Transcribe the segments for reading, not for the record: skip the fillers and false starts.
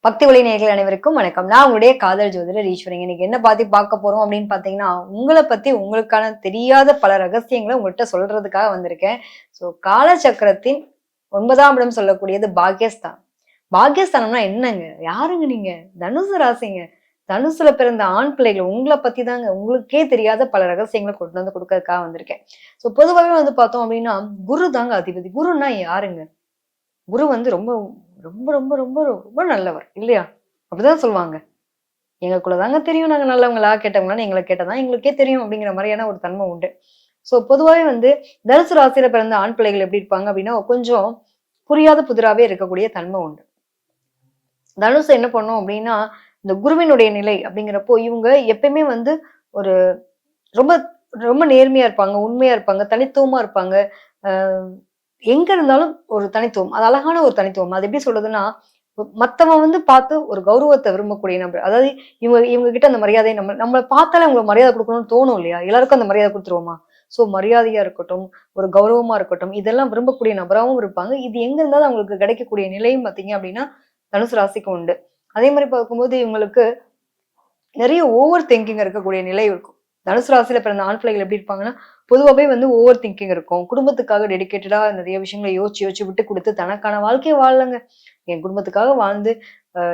பக்தி ஒளி நேயர்கள் அனைவருக்கும் வணக்கம். நான் உங்களுடைய காதல் ஜோதிடர் ஈஸ்வரிங்க. இன்னைக்கு என்ன பார்க்க போறோம் அப்படின்னு பாத்தீங்கன்னா, உங்களை பத்தி உங்களுக்கான தெரியாத பல ரகசியங்களை உங்கள்கிட்ட சொல்றதுக்காக வந்திருக்கேன். சோ காலச்சக்கரத்தின் 9ஆம் இடம் சொல்லக்கூடியது பாக்கியஸ்தான். பாக்கியஸ்தானம்னா என்னங்க? யாருங்க நீங்க? தனுசு ராசிங்க. தனுசுல பிறந்த ஆண் பிள்ளைகள் உங்களை பத்தி தாங்க. உங்களுக்கே தெரியாத பல ரகசியங்களை கொண்டு வந்து கொடுக்கறதுக்காக வந்திருக்கேன். சோ பொதுவாகவே பார்த்தோம் அப்படின்னா, குரு தாங்க அதிபதி. குருன்னா யாருங்க? குரு ரொம்ப ரொம்ப ரொம்ப ரொம்ப ரொம்ப நல்லவர் இல்லையா? அப்படிதான் சொல்லுவாங்க. எங்களுக்குள்ளதாங்க தெரியும் நாங்க நல்லவங்களா, கெட்டவங்களான்னு எங்கள கேட்டா தான் எங்களுக்கே தெரியும் அப்படிங்கிற மாரியான ஒரு தன்மை உண்டு. சோ பொதுவாவே தனுசு ராசியில பிறந்த ஆண் பிள்ளைகள் எப்படி இருப்பாங்க அப்படின்னா, கொஞ்சம் புரியாத புதிராவே இருக்கக்கூடிய தன்மை உண்டு. தனுசு என்ன பண்ணும் அப்படின்னா, இந்த குருவினுடைய நிலை அப்படிங்கிறப்போ, இவங்க எப்பயுமே ஒரு ரொம்ப ரொம்ப நேர்மையா இருப்பாங்க, உண்மையா இருப்பாங்க, தனித்துவமா இருப்பாங்க. அ எங்க இருந்தாலும் ஒரு தனித்துவம். அது அழகான ஒரு தனித்துவம். அது எப்படி சொல்றதுன்னா, மத்தவன் பார்த்து ஒரு கௌரவத்த விரும்பக்கூடிய நபர். அதாவது இவங்க இவங்க கிட்ட அந்த மரியாதை நம்மள பார்த்தாலே அவங்களுக்கு மரியாதை குடுக்கணும்னு தோணும் இல்லையா? எல்லாருக்கும் அந்த மரியாதை குடுத்துருவோமா? சோ மரியாதையா இருக்கட்டும், ஒரு கௌரவமா இருக்கட்டும், இதெல்லாம் விரும்பக்கூடிய நபராவும் இருப்பாங்க. இது எங்க இருந்தாலும் அவங்களுக்கு கிடைக்கக்கூடிய நிலையும் பார்த்தீங்க அப்படின்னா, தனுசு ராசிக்கு உண்டு. அதே மாரி பார்க்கும்போது இவங்களுக்கு நெறைய ஓவர் திங்கிங் இருக்கக்கூடிய நிலை இருக்கும். தனுசு ராசியில பிறந்த ஆண் பிள்ளைகள் எப்படி இருப்பாங்கன்னா, பொதுவாவே ஓவர் திங்கிங் இருக்கும். குடும்பத்துக்காக டெடிகேட்டடா நெறைய விஷயங்கள யோசிச்சு, யோசிச்சு விட்டு குடுத்து தனக்கான வாழ்க்கைய வாழலங்க. என் குடும்பத்துக்காக வாழ்ந்து,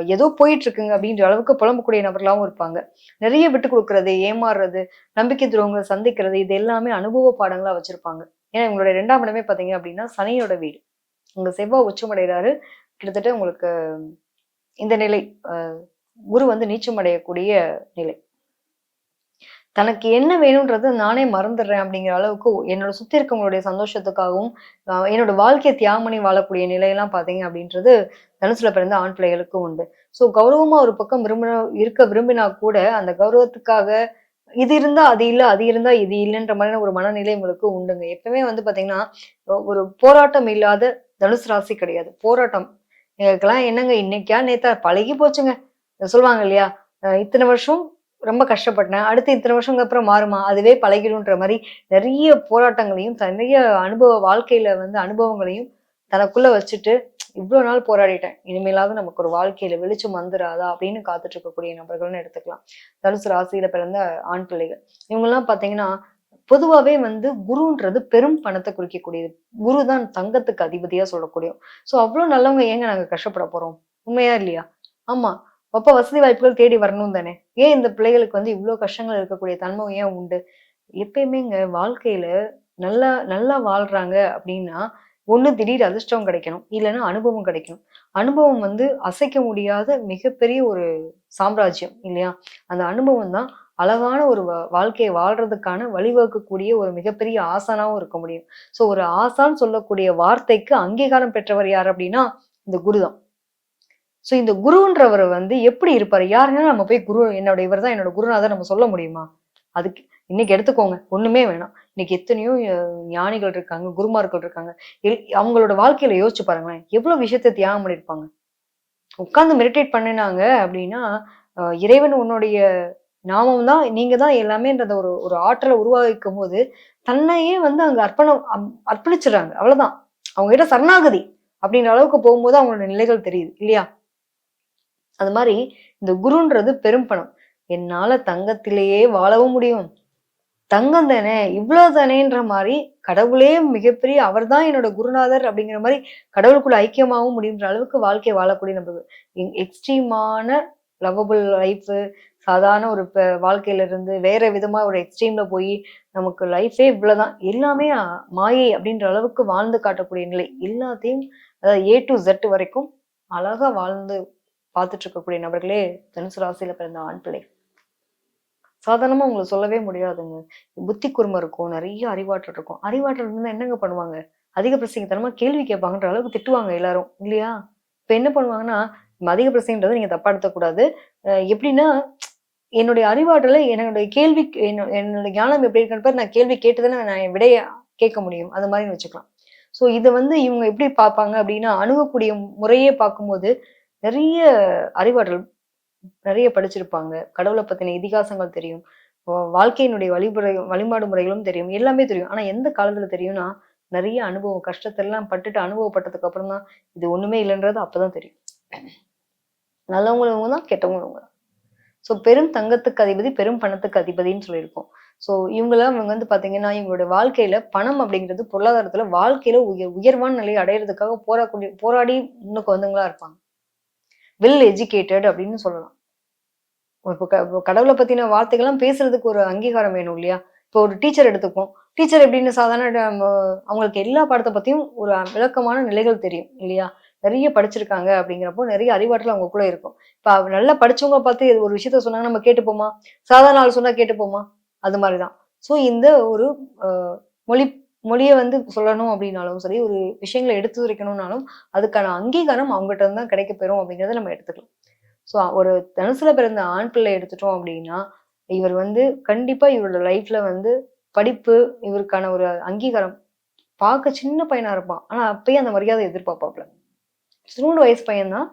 ஏதோ போயிட்டு இருக்குங்க அப்படின்ற அளவுக்கு புலம்பக்கூடிய நபர்களாவும் இருப்பாங்க. நெறைய விட்டு குடுக்குறது, ஏமாறுறது, நம்பிக்கை துரோகங்கள சந்திக்கிறது, இது எல்லாமே அனுபவ பாடங்களா வச்சிருப்பாங்க. ஏன்னா இவங்களுடைய 2ஆம் இடமே பார்த்தீங்க அப்படின்னா, சனியோட வீடு. உங்க செவ்வாய் உச்சமடைறாரு. கிட்டத்தட்ட உங்களுக்கு இந்த நிலை, அ குரு நீச்சம் அடையக்கூடிய நிலை. தனக்கு என்ன வேணும்ன்றத நானே மறந்துடுறேன் அப்படிங்கிற அளவுக்கு என்னோட சுத்தி இருக்கவங்களுடைய சந்தோஷத்துக்காகவும், என்னோட வாழ்க்கைய தியாகம் பண்ணி வாழக்கூடிய நிலையெல்லாம் பார்த்தீங்க அப்படின்றது தனுசுல பிறந்த ஆண் பிள்ளைகளுக்கு உண்டு. ஸோ கௌரவமா ஒரு பக்கம் விரும்பினா கூட, அந்த கௌரவத்துக்காக இது இருந்தா அது இல்ல, அது இருந்தா இது இல்லன்ற மாதிரியான ஒரு மனநிலை உங்களுக்கு உண்டுங்க. எப்பவுமே பார்த்தீங்கன்னா, ஒரு போராட்டம் இல்லாத தனுசு ராசி கிடையாது. போராட்டம். எங்களுக்கெல்லாம் என்னங்க இன்னைக்கா நேத்தா பழகி போச்சுங்க. சொல்லுவாங்க இல்லையா? இத்தன வருஷம் ரொம்ப கஷ்டப்பட்டேன். அடுத்து இத்தன வருஷங்க அப்புறம் மாறுமா? அதுவே பழகிடும்ன்ற மாரி நெறைய போராட்டங்களையும், நெறைய வாழ்க்கையில அனுபவங்களையும் தனக்குள்ள வச்சுட்டு, இவ்ளோ நாள் போராடிட்டேன். இனிமேலாவது நமக்கு ஒரு வாழ்க்கையில வெளிச்சம் வந்துராதா? அப்படின்னு காத்துட்டு இருக்கக்கூடிய நபர்கள்னு எடுத்துக்கலாம். தனுசு ராசியில பிறந்த ஆண் பிள்ளைகள். இவங்கலாம் பார்த்தீங்கன்னா, பொதுவாவே குருன்றது பெரும் பணத்த குறிக்கக்கூடியது. குரு தான் தங்கத்துக்கு அதிபதியா சொல்லக்கூடியவன். ஸோ அவ்ளோ நல்லவங்க ஏங்க நாங்க கஷ்டப்பட போறோம்? உண்மையா இல்லையா? ஆமா. அப்ப வசதி வாய்ப்புகள் தேடி வரணும் தானே! ஏன் இந்த பிள்ளைகளுக்கு இவ்ளோ கஷ்டங்கள் இருக்கக்கூடிய தன்மை ஏன் உண்டு? எப்பயுமேங்க வாழ்க்கையில நல்லா நல்லா வாழ்றாங்க அப்டின்னா, ஒண்ணு திடீர் அதிர்ஷ்டம் கிடைக்கணும். இல்லன்னா அனுபவம் கிடைக்கணும். அனுபவம் அசைக்க முடியாத மிகப்பெரிய ஒரு சாம்ராஜ்யம் இல்லையா? அந்த அனுபவம் தான் அழகான ஒரு வாழ்க்கைய வாழ்றதுக்கான வழிவகுக்கக்கூடிய ஒரு மிகப்பெரிய ஆசானாவும் இருக்க முடியும். ஸோ ஒரு ஆசான் சொல்லக்கூடிய வார்த்தைக்கு அங்கீகாரம் பெற்றவர் யார் அப்டின்னா, இந்த குரு தான். சோ இந்த குருன்றவர் எப்படி இருப்பாரு? யாருன்னா நம்ம போய் குரு என்னோட இவர் தான் என்னோட குருநாதர் நம்ம சொல்ல முடியுமா? அதுக்கு இன்னைக்கு எடுத்துக்கோங்க. ஒண்ணுமே வேணாம். இன்னைக்கு எத்தனையோ ஞானிகள் இருக்காங்க, குருமார்கள் இருக்காங்க. அவங்களோட வாழ்க்கையில யோசிச்சு பாருங்களேன். எவ்வளவு விஷயத்த தியாகம் பண்ணியிருப்பாங்க. உட்கார்ந்து மெடிடேட் பண்ணுனாங்க அப்படின்னா, இறைவன் உன்னுடைய நாமம் தான், நீங்க தான் எல்லாமேன்றத ஒரு ஒரு ஆற்றல உருவாக்கிக்கும்போது, தன்னையே அங்க அர்ப்பணிச்சுடுறாங்க. அவ்வளவுதான். அவங்க கிட்ட சரணாகதி அப்படின்ற அளவுக்கு போகும்போது அவங்களோட நிலைகள் தெரியுது. இல்லையா? அது மாரி இந்த குருன்றது பெரும் பணம். என்னால தங்கத்திலேயே வாழவும் முடியும். தங்கம் தானே, இவ்ளோ தானேன்ற மாரி கடவுளே மிகப்பெரிய அவர் தான் என்னோட குருநாதர் அப்படிங்கிற மாரி கடவுளுக்குள்ள ஐக்கியமாவும் முடியுன்ற அளவுக்கு வாழ்க்கைய வாழக்கூடிய நபர்கள். எக்ஸ்ட்ரீமான லவ்வபிள் லைஃபு, சாதாரண ஒரு வாழ்க்கையில இருந்து வேற விதமா ஒரு எக்ஸ்ட்ரீம்ல போயி, நமக்கு லைஃபே இவ்வளதான். எல்லாமே மாயை அப்படின்ற அளவுக்கு வாழ்ந்து காட்டக்கூடிய நிலை. எல்லாத்தையும் அதாவது ஏ டூ இசட் வரைக்கும் அழகா வாழ்ந்து பார்த்துட்டு இருக்கக்கூடிய நபர்களே தனுசு ராசியில பிறந்த ஆண் பிள்ளை. சாதாரணமா உங்கள சொல்லவே முடியாதுங்க. புத்தி கூர்மை இருக்கும். நெறைய அறிவாற்றல் இருக்கும். அறிவாற்றல் இருந்தா என்னங்க பண்ணுவாங்க? அதிக பிரசங்கித்தனமா கேள்வி கேட்பாங்கன்ற அளவுக்கு திட்டுவாங்க எல்லாரும். இல்லையா? இப்ப என்ன பண்ணுவாங்கன்னா, அதிக பிரசங்கன்றத நீங்க தப்பா எடுத்துக்கக்கூடாது. எப்படின்னா, என்னுடைய அறிவாற்றல என்னுடைய கேள்விக்கு என்னோட ஞானம் எப்படி இருக்குன்னு பாரு, நான் கேள்வி கேட்டு தானே நான் என் விடைய கேட்க முடியும். அந்த மாரின்னு வச்சுக்கலாம். ஸோ இத இவங்க எப்படி பார்ப்பாங்க அப்படின்னா, அணுகக்கூடிய முறையே பார்க்கும்போது, நெறைய அறிவாற்றல் நெறைய படிச்சிருப்பாங்க. கடவுள பத்தின இதிகாசங்கள் தெரியும். வாழ்க்கையினுடைய வழிபாடு முறைகளும் தெரியும். எல்லாமே தெரியும். ஆனா எந்த காலத்துல தெரியும்னா, நெறைய அனுபவம் கஷ்டத்தெல்லாம் பட்டுட்டு அனுபவப்பட்டதுக்கு அப்புறம் தான், இது ஒண்ணுமே இல்லன்றது அப்பதான் தெரியும். நல்லவங்களும் தான், கெட்டவங்களும் தான். ஸோ பெரும் தங்கத்துக்கு அதிபதி, பெரும் பணத்துக்கு அதிபதின்னு சொல்லியிருக்கோம். ஸோ இவங்க வந்து பார்த்தீங்கன்னா, இவங்களோட வாழ்க்கையில பணம் அப்படிங்கிறது பொருளாதாரத்துல வாழ்க்கையில உயர்வான நிலையை அடையறதுக்காக போராடி முன்னுக்கு வந்தவங்களா இருப்பாங்க. வெல் எஜுகேட்டட் அப்படின்னு சொல்லலாம். இப்போ கடவுள பத்தின வார்த்தைகள்லாம் பேசுறதுக்கு ஒரு அங்கீகாரம் வேணும் இல்லையா? இப்போ ஒரு டீச்சர் எடுத்துப்போம். டீச்சர் எப்படின்னு சாதாரண அவங்களுக்கு எல்லா பாடத்த பத்தியும் ஒரு விளக்கமான நிலைகள் தெரியும் இல்லையா? நெறைய படிச்சிருக்காங்க அப்படிங்கிறப்போ நெறைய அறிவாற்றல் அவங்களுக்குள்ள இருக்கும். இப்ப நல்லா படிச்சவங்க பார்த்து ஒரு விஷயத்த சொன்னாங்கன்னா நம்ம கேட்டுப்போமா? சாதாரண ஆள் சொன்னா கேட்டுப்போமா? அது மாரி தான். ஸோ இந்த ஒரு அ மொழி மொழிய வந்து சொல்லணும் அப்படின்னாலும் சரி, ஒரு விஷயங்கள எடுத்துரைக்கணும்னாலும், அதுக்கான அங்கீகாரம் அவங்ககிட்ட இருந்து தான் கிடைக்கப்பெறும் அப்படிங்கிறத நம்ம எடுத்துக்கலாம். ஸோ ஒரு தனுசுல பிறந்த ஆண் பிள்ளை எடுத்துட்டோம் அப்படின்னா, இவர் வந்து கண்டிப்பா இவரோட லைஃப்ல வந்து படிப்பு, இவருக்கான ஒரு அங்கீகாரம் பார்க்க சின்ன பையனா இருப்பான். ஆனா அப்பயே அந்த மரியாதை எதிர்பார்ப்பாப்ல. இத்துணூண்டு வயசு பையன் தான்.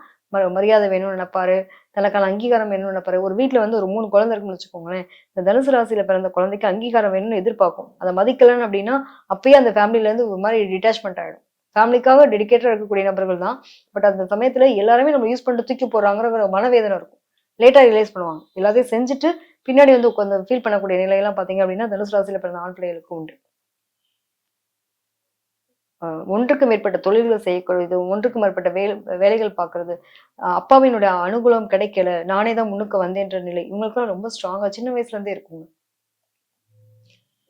மரியாதை வேணும்னு நெனைப்பாரு. தனக்கான அங்கீகாரம் வேணும்னு நெனைப்பாரு. ஒரு வீட்ல வந்து ஒரு 3 குழந்தை இருக்குன்னு வச்சுக்கோங்களேன். இந்த தனுசு ராசியில பிறந்த குழந்தைக்கு அங்கீகாரம் வேணும்னு எதிர்பார்க்கும். அத மதிக்கலன்னு அப்டின்னா, அப்பயே அந்த ஃபேமிலில இருந்து ஒரு மாரி டிட்டாச்மென்ட் ஆயிடும். ஃபேமிலிக்காக டெடிகேட்டடா இருக்கக்கூடிய நபர்கள் தான். பட் அந்த சமயத்துல எல்லாருமே நம்ம யூஸ் பண்ணிட்டு தூக்கி போடுறாங்கங்கிற மனவேதனை இருக்கும். லேட்டா ரியலைஸ் பண்ணுவாங்க. எல்லாத்தையும் செஞ்சுட்டு பின்னாடி வந்து உட்காந்து ஃபீல் பண்ணக்கூடிய நிலையெல்லாம் பார்த்தீங்க அப்டின்னா, தனுசு ராசியில பிறந்த ஆண் பிள்ளைகளுக்கு உண்டு. ஒன்றுக்கு மேற்பட்ட தொழில்கள் செய்யக்கூடியது, ஒன்றுக்கு மேற்பட்ட வேலைகள் பார்க்குறது, அப்பாவினுடைய அனுகூலம் கிடைக்கல, நானே தான் முன்னுக்கு வந்தேன்ற நிலை, இவங்களுக்கெல்லாம் ரொம்ப ஸ்ட்ராங்கா சின்ன வயசுல இருந்தே இருக்குங்க.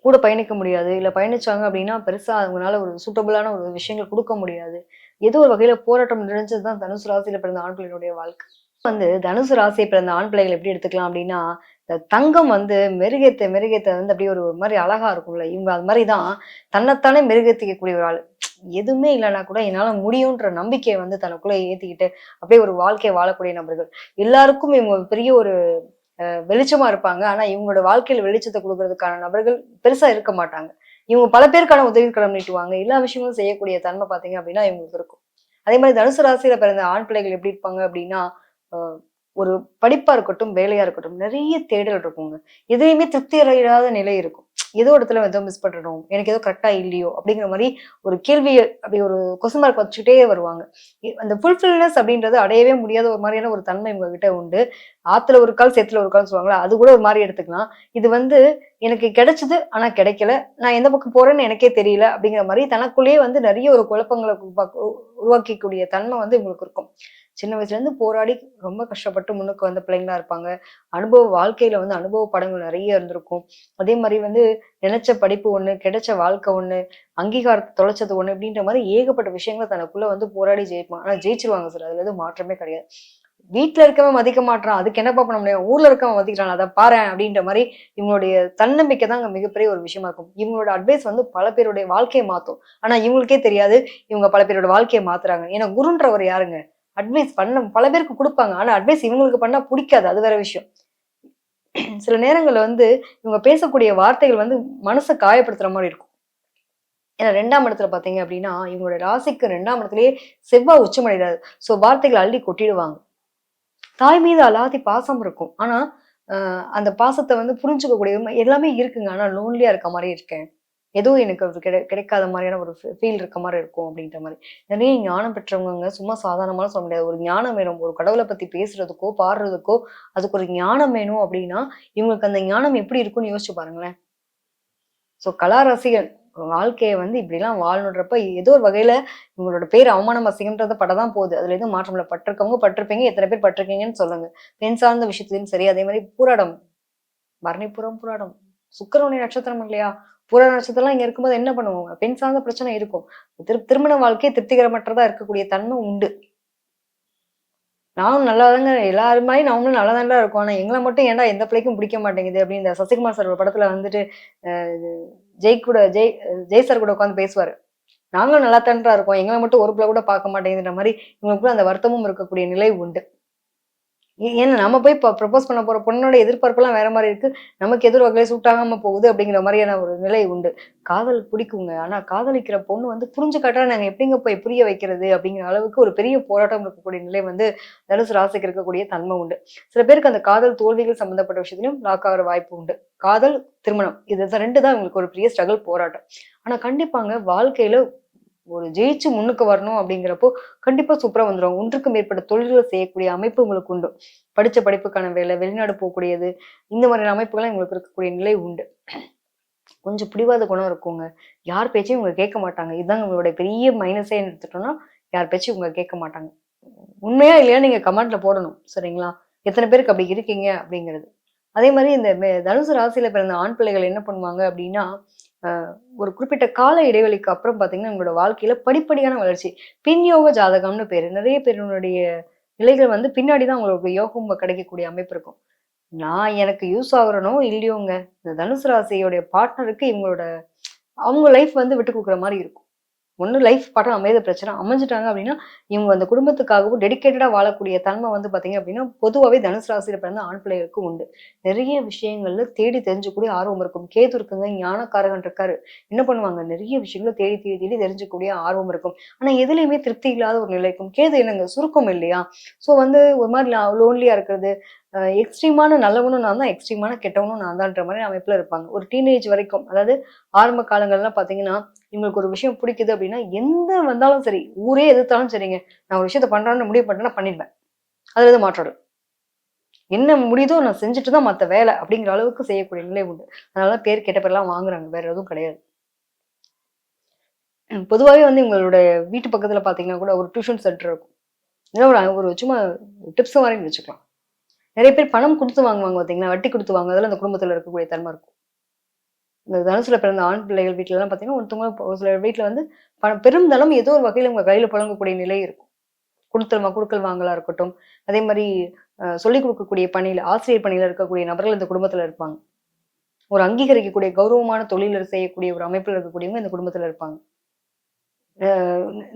கூட பயணிக்க முடியாது. இல்ல பயணிச்சாங்க அப்டின்னா, பெருசா அவங்கனால ஒரு சூட்டபிளான ஒரு விஷயங்கள் குடுக்க முடியாது. ஏதோ ஒரு வகையில போராட்டம் நிறைஞ்சது தான் தனுசு ராசியில பிறந்த ஆண் பிள்ளையினுடைய வாழ்க்கை. வந்து தனுசு ராசியை பிறந்த ஆண் பிள்ளைகள் எப்படி எடுத்துக்கலாம் அப்படின்னா, இந்த தங்கம் வந்து மெருகேத்த மெருகேத்த வந்து அப்படியே ஒரு மாரி அழகா இருக்கும்ல. இவங்க அது மாரி தான் தன்னைத்தானே மெருகேத்திக்கக்கூடிய ஒரு ஆளு. எதுவுமே இல்லன்னா கூட என்னால முடியுன்ற நம்பிக்கைய வந்து தனக்குள்ள ஏத்திக்கிட்டு, அப்படியே ஒரு வாழ்க்கைய வாழக்கூடிய நபர்கள். எல்லாருக்கும் இவங்க பெரிய ஒரு வெளிச்சமா இருப்பாங்க. ஆனா இவங்களோட வாழ்க்கையில வெளிச்சத்த குடுக்குறதுக்கான நபர்கள் பெருசா இருக்க மாட்டாங்க. இவங்க பல பேருக்கான உதவி கரம் நீட்டுவாங்க. எல்லா விஷயங்களும் செய்யக்கூடிய தன்மை பார்த்தீங்க அப்படின்னா இவங்களுக்கு இருக்கும். அதே மாரி தனுசு ராசியில பிறந்த ஆண் பிள்ளைகள் எப்படி இருப்பாங்க அப்படின்னா, அ ஒரு படிப்பா இருக்கட்டும், வேலையா இருக்கட்டும், நெறைய தேடல் இருக்குங்க. எதுலயுமே திருப்தி அடையாத நிலை இருக்கும். ஏதோ இடத்துல ஏதோ மிஸ் பண்றோம். எனக்கு ஏதோ கரெக்ட்டா இல்லையோ! அப்படிங்கிற மாரி ஒரு கேள்விய அப்படி ஒரு கொஸ்டின் மார்க் வச்சுக்கிட்டே வருவாங்க. அந்த ஃபுல்ஃபில்னஸ் அப்படின்றது அடையவே முடியாத ஒரு மாரியான ஒரு தன்மை இவங்க கிட்ட உண்டு. ஆத்துல ஒரு கால், சேத்துல ஒரு கால்ன்னு சொல்லுவாங்கல்ல, அது கூட ஒரு மாரி எடுத்துக்கலாம். இது வந்து எனக்கு கிடைச்சது, ஆனா கிடைக்கல. நான் எந்த பக்கம் போறேன்னு எனக்கே தெரியல. அப்படிங்கிற மாரி தனக்குள்ளேயே வந்து நெறைய ஒரு குழப்பங்கள உருவாக்கிக்கூடிய தன்மை வந்து இவங்களுக்கு இருக்கும். சின்ன வயசுலேருந்து போராடி ரொம்ப கஷ்டப்பட்டு முன்னுக்கு வந்த பிள்ளைங்களா இருப்பாங்க. வாழ்க்கையில வந்து அனுபவ பாடங்கள் நெறைய இருந்திருக்கும். அதே மாரி வந்து நினைச்ச படிப்பு ஒண்ணு, கிடைச்ச வாழ்க்கை ஒண்ணு, அங்கீகாரத்த தொலைச்சது ஒண்ணு, இப்படின்ற மாரி ஏகப்பட்ட விஷயங்கள தனக்குள்ள வந்து போராடி ஜெயிப்பாங்க. ஆனா ஜெயிச்சுருவாங்க சார். அதுல எதுவும் மாற்றமே கிடையாது. வீட்ல இருக்கவன் மதிக்க மாட்றான். அதுக்கு என்னப்பா பண்ண முடியும்? ஊர்ல இருக்கவன் மதிக்கிறான். அத பாரேன் அப்படின்ற மாரி இவங்களுடைய தன்னம்பிக்கை தான் அங்க மிகப்பெரிய ஒரு விஷயமா இருக்கும். இவங்களோட அட்வைஸ் வந்து பல பேருடைய வாழ்க்கைய மாத்தும். ஆனா இவங்களுக்கே தெரியாது, இவங்க பல பேரோட வாழ்க்கைய மாத்துறாங்க. ஏன்னா குருன்றவர் யாருங்க? அட்வைஸ் பண்ண பல பேருக்கு குடுப்பாங்க. ஆனா அட்வைஸ் இவங்களுக்கு பண்ணா புடிக்காது. அது வேற விஷயம். சில நேரங்கள்ல வந்து இவங்க பேசக்கூடிய வார்த்தைகள் வந்து மனச காயப்படுத்துற மாரி இருக்கும். ஏன்னா 2ஆம் இடத்துல பார்த்தீங்க அப்படின்னா, இவங்களோட ராசிக்கு 2ஆம் இடத்திலேயே செவ்வா உச்சமடைறாரு. ஸோ வார்த்தைகள அள்ளி கொட்டிடுவாங்க. தாய் மீது அலாதி பாசம் இருக்கும். ஆனா, அ அந்த பாசத்த வந்து புரிஞ்சுக்கக்கூடிய எல்லாமே இருக்குங்க. ஆனா லோன்லியா இருக்க மாரி இருக்கேன். ஏதோ எனக்கு அது கிடைக்காத மாரியான ஒரு ஃபீல் இருக்க மாரி இருக்கும் அப்டின்ற மாரி. நெறைய ஞானம் பெற்றவங்கங்க சும்மா சாதாரணமாலாம் சொல்ல முடியாது. ஒரு ஞானம் வேணும். ஒரு கடவுள பத்தி பேசுறதுக்கோ, பாடுறதுக்கோ, அதுக்கு ஒரு ஞானம் வேணும் அப்டின்னா, இவங்களுக்கு அந்த ஞானம் எப்படி இருக்கும்னு யோசிச்சு பாருங்களேன். ஸோ கலா ரசிகன். வாழ்க்கைய வந்து இப்படிலாம் வாழணுன்றப்ப, ஏதோ ஒரு வகையில உங்களோட பேர் அவமானம், அசிங்கம்ன்றத படத்தான் போகுது. அதுல எதுவும் மாற்றம் இல்ல. பட்டிருக்கவங்க பட்டிருப்பீங்க. எத்தன பேர் பட்டிருக்கீங்கன்னு சொல்லுங்க. பெண் சார்ந்த விஷயத்திலயும் சரி, அதே மாரி பூராடம், பரணிப்புறம் பூராடம். சுக்கிரனுடைய நட்சத்திரம் இல்லையா? பூராட நட்சத்திரம்லாம் இங்க இருக்கும்போது என்ன பண்ணுவோம்? பெண் சார்ந்த பிரச்சனை இருக்கும். திருமண வாழ்க்கை திருப்திகரமற்றதா இருக்கக்கூடிய தன்மை உண்டு. நானும் நல்லாதாங்க எல்லாரு மாரி நாமளும் நல்லா தான்டா இருக்கோம். ஆனா எங்கள மட்டும் ஏன்டா எந்த பிள்ளைக்கும் பிடிக்க மாட்டேங்குது அப்படின்னு இந்த சசிகுமார் சார் ஒரு படத்துல வந்துட்டு, அ ஜெய் சார் கூட உட்கார்ந்து பேசுவாரு. நாங்களும் நல்லா தான்டா இருக்கோம். எங்கள மட்டும் ஒரு பிள்ள கூட பார்க்க மாட்டேங்குதுன்ற மாரி இவங்களுக்குள்ள அந்த வருத்தமும் இருக்கக்கூடிய நிலை உண்டு. ஏன்னா நம்ம போய் ப்ரப்போஸ் பண்ண போற பொண்ணோட எதிர்பார்ப்புலாம் வேற மாரி இருக்கு. நமக்கு எதிர் வகையில சூட் ஆகாம போகுது அப்படிங்கிற மாரியான ஒரு நிலை உண்டு. காதல் பிடிக்குங்க. ஆனா காதலிக்கிற பொண்ணு வந்து புரிஞ்சுக்காட்டா நாங்க எப்படிங்க போய் புரிய வைக்கிறது அப்படிங்கிற அளவுக்கு ஒரு பெரிய போராட்டம் இருக்கக்கூடிய நிலை வந்து தனுசு ராசிக்கு இருக்கக்கூடிய தன்மை உண்டு. சில பேருக்கு அந்த காதல் தோல்விகள் சம்மந்தப்பட்ட விஷயத்திலயும் லாக் ஆகுற வாய்ப்பு உண்டு. காதல், திருமணம் இது 2 தான் இவங்களுக்கு ஒரு பெரிய ஸ்ட்ரகிள் போராட்டம். ஆனா கண்டிப்பாங்க வாழ்க்கையில ஒரு ஜெயிச்சு முன்னுக்கு வரணும் அப்படிங்கிறப்போ கண்டிப்பா சூப்பரா வந்துரும். ஒன்றுக்கு மேற்பட்ட தொழில்களை செய்யக்கூடிய அமைப்பு உங்களுக்கு உண்டு. படிச்ச படிப்புக்கான வேலை, வெளிநாடு போகக்கூடியது, இந்த மாதிரியான அமைப்புகள்லாம் உங்களுக்கு இருக்கக்கூடிய நிலை உண்டு. கொஞ்சம் பிடிவாத குணம் இருக்குங்க. யார் பேச்சையும் இவங்க கேட்க மாட்டாங்க. இதுதாங்க உங்களுடைய பெரிய மைனஸே எடுத்துட்டோம்னா, யார் பேச்சையும் இவங்க கேட்க மாட்டாங்க. உண்மையா இல்லையான்னு நீங்க கமெண்ட்ல போடணும். சரிங்களா? எத்தன பேருக்கு அப்படி இருக்கீங்க அப்படிங்கிறது. அதே மாரி இந்த தனுசு ராசியில பிறந்த ஆண் பிள்ளைகள் என்ன பண்ணுவாங்க அப்படின்னா, அ ஒரு குறிப்பிட்ட கால இடைவெளிக்கு அப்புறம் பார்த்தீங்கன்னா, உங்களோட வாழ்க்கையில படிப்படியான வளர்ச்சி. பின்யோக ஜாதகம்னு பேரு. நெறைய பேருனுடைய நிலைகள் வந்து பின்னாடி தான் உங்களுக்கு யோகம் கிடைக்கக்கூடிய அமைப்பு இருக்கும். நான் எனக்கு யூஸ் ஆகுறனோ இல்லையோங்க, இந்த தனுசு ராசியோடைய பார்ட்னருக்கு அவங்க லைஃப் வந்து விட்டு குடுக்குற மாரி இருக்கும். ஒண்ணு லைஃப் பார்ட்னர் அமையற பிரச்சனை. அமைஞ்சுட்டாங்க அப்படின்னா, இவங்க அந்த குடும்பத்துக்காகவும் டெடிகேட்டடா வாழக்கூடிய தன்மை வந்து பார்த்தீங்க அப்படின்னா, பொதுவாவே தனுசு ராசியில பிறந்த ஆண் பிள்ளைகளுக்கு உண்டு. நெறைய விஷயங்கள்ல தேடி தெரிஞ்சுக்கக்கூடிய ஆர்வம் இருக்கும். கேது இருக்குங்க, ஞானக்காரகன் இருக்காரு. என்ன பண்ணுவாங்க? நெறைய விஷயங்கள தேடி, தேடி, தேடி தெரிஞ்சுக்கக்கூடிய ஆர்வம் இருக்கும். ஆனா எதுலயுமே திருப்தி இல்லாத ஒரு நிலை இருக்கும். கேது என்னங்க? சுருக்கம் இல்லையா? ஸோ வந்து ஒரு மாரி லோன்லியா இருக்கிறது. எக்ஸ்ட்ரீமான நல்லவனும் நான் தான், எக்ஸ்ட்ரீமான கெட்டவனும் நான் தான்ற மாரி அமைப்புல இருப்பாங்க. ஒரு டீனேஜ் வரைக்கும். அதாவது ஆரம்ப காலங்கள்லாம் பார்த்தீங்கன்னா, இவங்களுக்கு ஒரு விஷயம் பிடிக்குது அப்படின்னா, எந்த வந்தாலும் சரி, ஊரே எதிர்த்தாலும் சரிங்க. நான் ஒரு விஷயத்த பண்றேன்னு முடிவு பண்ணிட்டேன்னா பண்ணிடுவேன். அதுல எதுவும் மாற்றம் இல்ல. என்ன முடியுதோ நான் செஞ்சுட்டு தான் மத்த வேலை அப்படிங்கிற அளவுக்கு செய்யக்கூடிய நிலை உண்டு. அதனால தான் பேர் கெட்ட பேர்லாம் வாங்குறாங்க. வேற எதுவும் கிடையாது. பொதுவாவே வந்து உங்களுடைய வீட்டு பக்கத்துல பார்த்தீங்கன்னா கூட ஒரு டியூஷன் சென்டர் இருக்கும். இல்ல ஒரு ஒரு சும்மா டிப்ஸ் மாரின்னு வச்சுக்கலாம். நெறைய பேர் பணம் குடுத்து வாங்குவாங்க பார்த்தீங்களா? வட்டி குடுத்து வாங்குறதுல அந்த குடும்பத்துல இருக்கக்கூடிய தன்மை இருக்கும். இந்த தனுசுல பிறந்த ஆண் பிள்ளைகள் வீட்லலாம் பார்த்தீங்கன்னா, ஒரு சில வீட்ல வந்து பெரும்தளம் ஏதோ ஒரு வகையில உங்க கையில புழங்கக்கூடிய நிலை இருக்கும். குடுக்கல் வாங்கலா இருக்கட்டும். அதே மாரி சொல்லிக் குடுக்கக்கூடிய பணியில, ஆசிரியர் பணியில இருக்கக்கூடிய நபர்கள் இந்த குடும்பத்துல இருப்பாங்க. ஒரு அங்கீகரிக்கக்கூடிய கௌரவமான தொழில செய்யக்கூடிய ஒரு அமைப்புல இருக்கக்கூடியவங்க இந்த குடும்பத்துல இருப்பாங்க. அ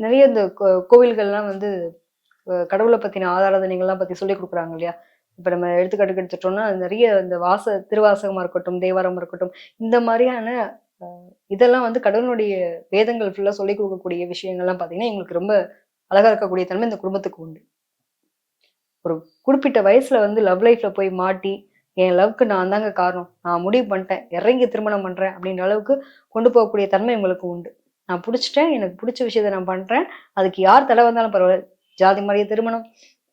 நெறைய இந்த கோவில்கள்லாம் வந்து கடவுள பத்தின ஆராதனைகள்லாம் பத்தி சொல்லிக் குடுக்குறாங்க இல்லையா? இப்ப நம்ம எடுத்துக்காட்டுக்கு எடுத்துட்டோம்னா, நெறைய இந்த திருவாசகமா இருக்கட்டும், தேவாரமா இருக்கட்டும், இந்த மாரியான இதெல்லாம் வந்து கடவுளுடைய வேதங்கள் ஃபுல்லா சொல்லிக் குடுக்கக்கூடிய விஷயங்கள்லாம் பார்த்தீங்கன்னா, எங்களுக்கு ரொம்ப அழகா இருக்கக்கூடிய தன்மை இந்த குடும்பத்துக்கு உண்டு. ஒரு குறிப்பிட்ட வயசுல வந்து லவ் லைஃப்ல போய் மாட்டி, என் லவ்க்கு நான் தாங்க காரணம். நான் முடிவு பண்ணிட்டேன். இறங்கி திருமணம் பண்றேன் அப்படின்ற அளவுக்கு கொண்டு போகக்கூடிய தன்மை உங்களுக்கு உண்டு. நான் புடிச்சுட்டேன். எனக்கு புடிச்ச விஷயத்த நான் பண்றேன். அதுக்கு யார் தடை வந்தாலும் பரவால்ல. ஜாதி மாறிய திருமணம்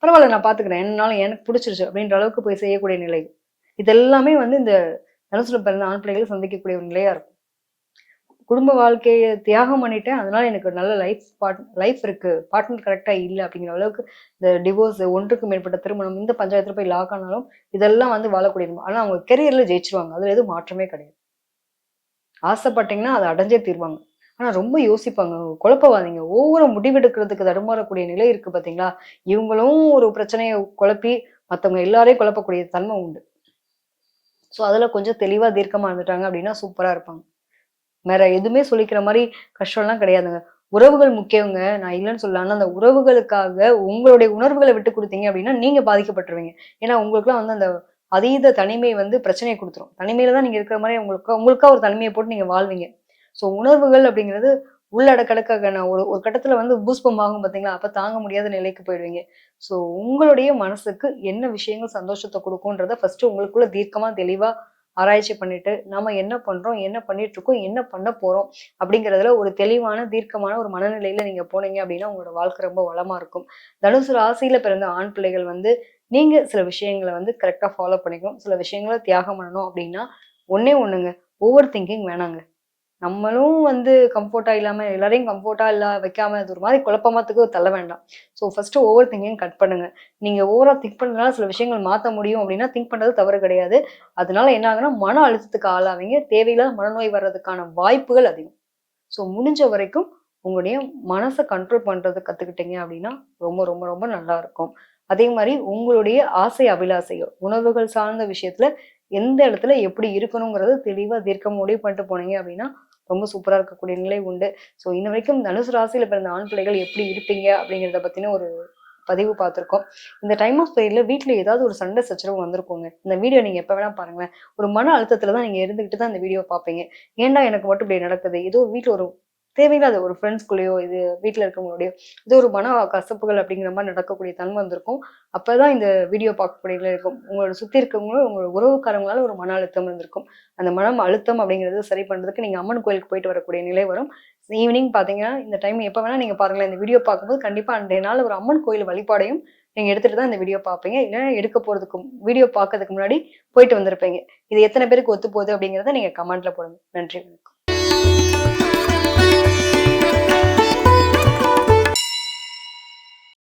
பரவால்ல நான் பார்த்துக்கிறேன். என்னாலும் எனக்கு புடிச்சிருச்சு அப்படின்ற அளவுக்கு போய் செய்யக்கூடிய நிலை. இது எல்லாமே வந்து இந்த தனுசுல பிறந்த ஆண் பிள்ளைகள் சந்திக்கக்கூடிய ஒரு நிலையா இருக்கும். குடும்ப வாழ்க்கைய தியாகம் பண்ணிட்டேன். அதனால எனக்கு ஒரு நல்ல லைஃப் இருக்கு. பார்ட்னர் கரெக்ட்டா இல்ல அப்படிங்கிற அளவுக்கு இந்த டிவோர்ஸ், ஒன்றுக்கு மேற்பட்ட திருமணம், இந்த பஞ்சாயத்துல போய் லாக் ஆனாலும், இதெல்லாம் வந்து வாழக்கூடியது. ஆனா அவங்க கெரியர்ல ஜெயிச்சுருவாங்க. அதுல எதுவும் மாற்றமே கிடையாது. ஆசைப்பட்டீங்கன்னா, அத அடைஞ்சே தீருவாங்க. ஆனா ரொம்ப யோசிப்பாங்க. குழப்பவாதிங்க. ஒவ்வொரு முடிவெடுக்கிறதுக்கு தடுமாறக்கூடிய நிலை இருக்கு பார்த்தீங்களா? இவங்களும் ஒரு பிரச்சனைய குழப்பி, மத்தவங்க எல்லாரையும் குழப்பக்கூடிய தன்மை உண்டு. ஸோ அதுல கொஞ்சம் தெளிவா தீர்க்கமா இருந்துட்டாங்க அப்படின்னா, சூப்பரா இருப்பாங்க. வேற எதுவுமே சொல்லிக்கிற மாரி கஷ்டம்லாம் கிடையாதுங்க. உறவுகள் முக்கியங்க. நான் இல்லன்னு சொல்லல. ஆனா அந்த உறவுகளுக்காக உங்களுடைய உணர்வுகள விட்டு குடுத்தீங்க அப்டின்னா, நீங்க பாதிக்கப்பட்டுருவீங்க. ஏன்னா உங்களுக்குலாம் வந்து அந்த அதீத தனிமை வந்து பிரச்சனைய குடுத்துரும். தனிமையில தான் நீங்க இருக்கிற மாரி உங்களுக்கா ஒரு தனிமைய போட்டு நீங்க வாழ்வீங்க. ஸோ உணர்வுகள் அப்டிங்கிறது உள்ளடக்கடக்கான ஒரு ஒரு கட்டத்துல வந்து பூஸ்பம் ஆகும் பார்த்தீங்களா? அப்ப தாங்க முடியாத நிலைக்கு போயிடுவீங்க. ஸோ உங்களுடைய மனசுக்கு என்ன விஷயங்கள் சந்தோஷத்த குடுக்கும்ன்றத ஃபர்ஸ்ட்டு உங்களுக்குள்ள தீர்க்கமா, தெளிவா ஆராய்ச்சி பண்ணிட்டு, நாம என்ன பண்றோம்? என்ன பண்ணிட்டுருக்கோம்? என்ன பண்ண போறோம்? அப்படிங்கிறதுல ஒரு தெளிவான, தீர்க்கமான ஒரு மனநிலையில நீங்க போனீங்க அப்படின்னா, உங்களோட வாழ்க்கை ரொம்ப வளமா இருக்கும். தனுசு ராசியில பிறந்த ஆண் பிள்ளைகள் வந்து, நீங்க சில விஷயங்கள வந்து கரெக்ட்டா ஃபாலோ பண்ணிக்கணும். சில விஷயங்கள தியாகம் பண்ணணும் அப்படின்னா, ஒண்ணே ஒண்ணுங்க. ஓவர் திங்கிங் வேணாங்க. நம்மளும் வந்து கம்ஃபோர்ட்டா இல்லாம, எல்லாரையும் கம்ஃபோர்ட்டா வைக்காம, அது ஒரு மாரி குழப்பமாத்துக்கு தள்ள வேண்டாம். So first over thinking cut பண்ணுங்க. நீங்க ஓவரா திங்க் பண்றதுனால சில விஷயங்கள் மாத்த முடியும் அப்டின்னா, திங்க் பண்றது தவறு கிடையாது. அதனால என்ன ஆகுன்னா, மன அழுத்தத்துக்கு ஆளாவீங்க. தேவையில்லாத மனநோய் வர்றதுக்கான வாய்ப்புகள் அதிகம். ஸோ முடிஞ்ச வரைக்கும் உங்களுடைய மனச கண்ட்ரோல் பண்றத கத்துக்கிட்டீங்க அப்டின்னா, ரொம்ப ரொம்ப ரொம்ப நல்லா இருக்கும். அதே மாரி உங்களுடைய ஆசை, அபிலாசைகள், உணர்வுகள் சார்ந்த விஷயத்துல எந்த இடத்துல எப்படி இருக்கணுங்கிறத தெளிவா தீர்க்கமா முடிவு பண்ணிட்டு போனீங்க அப்டின்னா, ரொம்ப சூப்பரா இருக்கக்கூடிய நிலை உண்டு. ஸோ இன்ன வரைக்கும் தனுசு ராசியில பிறந்த ஆண் பிள்ளைகள் எப்படி இருப்பீங்க அப்படிங்கிறத பத்தின ஒரு பதிவு பார்த்துருக்கோம். இந்த டைம் ஆஃப் பீரியட்ல வீட்ல ஏதாவது ஒரு சண்டை சச்சரவு வந்திருக்குங்க. இந்த வீடியோ நீங்க எப்ப வேணா பாருங்களேன். ஒரு மன அழுத்தத்துல தான் நீங்க இருந்துகிட்டு தான் இந்த வீடியோ பார்ப்பீங்க. ஏன்டா எனக்கு மட்டும் இப்படி நடக்குது? ஏதோ வீட்ல ஒரு தேவையில்லாத ஒரு ஃப்ரெண்ட்ஸ்குள்ளேயோ இது வீட்டில் இருக்கவங்களோடயோ இது ஒரு மன கசப்புகள் அப்படிங்கிற மாதிரி நடக்கக்கூடிய தன்மை வந்திருக்கும். அப்பதான் இந்த வீடியோ பார்க்கக்கூடியவங்களே இருக்கும். உங்களோட சுத்தி இருக்கவங்களும் உங்களோட உறவுக்காரங்களால ஒரு மன அழுத்தம் இருந்திருக்கும். அந்த மனம் அழுத்தம் அப்படிங்கிறது சரி பண்றதுக்கு நீங்க அம்மன் கோயிலுக்கு போயிட்டு வரக்கூடிய நிலை வரும். ஈவினிங் பாத்தீங்கன்னா இந்த டைம் எப்ப வேணா நீங்க பாருங்களேன். இந்த வீடியோ பார்க்கும்போது கண்டிப்பா அன்றைய நாள் ஒரு அம்மன் கோயில் வழிபாடையும் நீங்க எடுத்துட்டு தான் இந்த வீடியோ பார்ப்பீங்க. இல்லைன்னா எடுக்க போறதுக்கு வீடியோ பார்க்கறதுக்கு முன்னாடி போயிட்டு வந்திருப்பீங்க. இது எத்தனை பேருக்கு ஒத்து போகுது அப்படிங்கிறத நீங்க கமெண்ட்ல போடுங்க. நன்றி.